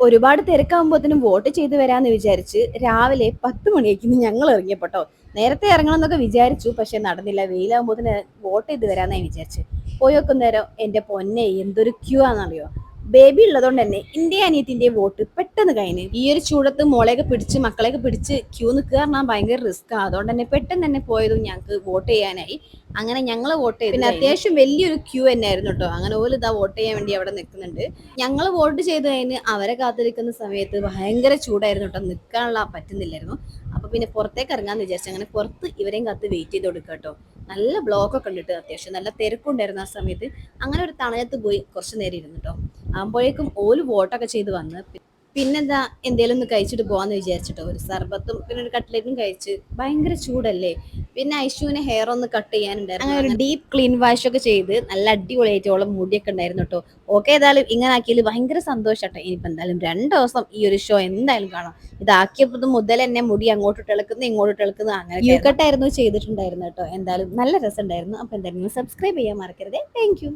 ഒരുപാട് തിരക്കാകുമ്പോഴത്തേനും വോട്ട് ചെയ്ത് വരാന്ന് വിചാരിച്ച് രാവിലെ 10 മണിയായിരുന്നു ഞങ്ങൾ ഇറങ്ങിയപ്പോട്ടോ. നേരത്തെ ഇറങ്ങണം എന്നൊക്കെ വിചാരിച്ചു, പക്ഷെ നടന്നില്ല. വെയിലാകുമ്പോഴത്തേന് വോട്ട് ചെയ്ത് വരാന്നായി വിചാരിച്ചു. പോയി വെക്കുന്നേരം എന്റെ പൊന്നെ എന്തൊരു ക്യൂ ആണെന്നറിയോ. ബേബി ഉള്ളതുകൊണ്ട് തന്നെ ഇന്ത്യ അനിയത്തിന്റെ വോട്ട് പെട്ടെന്ന് കഴിഞ്ഞ്. ഈ ഒരു ചൂടത്ത് മോളെയൊക്കെ പിടിച്ച് മക്കളെയൊക്കെ പിടിച്ച് ക്യൂ നിൽക്കുക പറഞ്ഞാൽ ഭയങ്കര റിസ്ക് ആണ്. അതുകൊണ്ട് തന്നെ പെട്ടെന്ന് തന്നെ പോയതും ഞങ്ങൾക്ക് വോട്ട് ചെയ്യാനായി. അങ്ങനെ ഞങ്ങൾ വോട്ട് ചെയ്തു. പിന്നെ അത്യാവശ്യം വലിയൊരു ക്യൂ തന്നെ ആയിരുന്നു കേട്ടോ. അങ്ങനെ പോലും ഇതാ വോട്ട് ചെയ്യാൻ വേണ്ടി അവിടെ നിൽക്കുന്നുണ്ട്. ഞങ്ങൾ വോട്ട് ചെയ്ത് കഴിഞ്ഞ് അവരെ കാത്തിരിക്കുന്ന സമയത്ത് ഭയങ്കര ചൂടായിരുന്നു കേട്ടോ. നിൽക്കാനുള്ള പറ്റുന്നില്ലായിരുന്നു. അപ്പൊ പിന്നെ പുറത്തേക്ക് ഇറങ്ങാന്ന് വിചാരിച്ചു. അങ്ങനെ പുറത്ത് ഇവരെയും കാത്ത് വെയിറ്റ് ചെയ്ത് കൊടുക്കുക കേട്ടോ. നല്ല ബ്ലോക്ക് ഒക്കെ ഉണ്ടിട്ട്, അത്യാവശ്യം നല്ല തിരക്കുണ്ടായിരുന്നു ആ സമയത്ത്. അങ്ങനെ ഒരു തണലത്ത് പോയി കുറച്ച് നേരം ഇരുന്നു കേട്ടോ. ആകുമ്പോഴേക്കും ഓല് വോട്ടൊക്കെ ചെയ്ത് വന്ന്. പിന്നെന്താ എന്തേലും ഒന്ന് കഴിച്ചിട്ട് പോവാന്ന് വിചാരിച്ചിട്ടോ. ഒരു സർബത്തും പിന്നെ ഒരു കട്ട്ലേറ്റും കഴിച്ച്. ഭയങ്കര ചൂടല്ലേ. പിന്നെ ഐശുവിന് ഹെയർ ഒന്ന് കട്ട് ചെയ്യാനുണ്ടായിരുന്നു. അങ്ങനെ ഒരു ഡീപ്പ് ക്ലീൻ വാഷ് ഒക്കെ ചെയ്ത് നല്ല അടിപൊളിയായിട്ട് ഓളം മുടിയൊക്കെ ഉണ്ടായിരുന്നു കേട്ടോ. ഓക്കെ, ഏതായാലും ഇങ്ങനെ ആക്കിയതിൽ ഭയങ്കര സന്തോഷട്ടോ. ഇനിയിപ്പോൾ എന്തായാലും 2 ദിവസം ഈ ഒരു ഷോ എന്തായാലും കാണാം. ഇതാക്കിയപ്പോൾ മുതൽ എന്നെ മുടി അങ്ങോട്ട് ഇളക്കുന്നു ഇങ്ങോട്ട് ഇളക്കുന്നു, അങ്ങനെ യു കട്ടായിരുന്നു ചെയ്തിട്ടുണ്ടായിരുന്നു കേട്ടോ. എന്തായാലും നല്ല രസമുണ്ടായിരുന്നു. അപ്പോൾ എന്തായാലും സബ്സ്ക്രൈബ് ചെയ്യാൻ മറക്കരുത്. Thank you.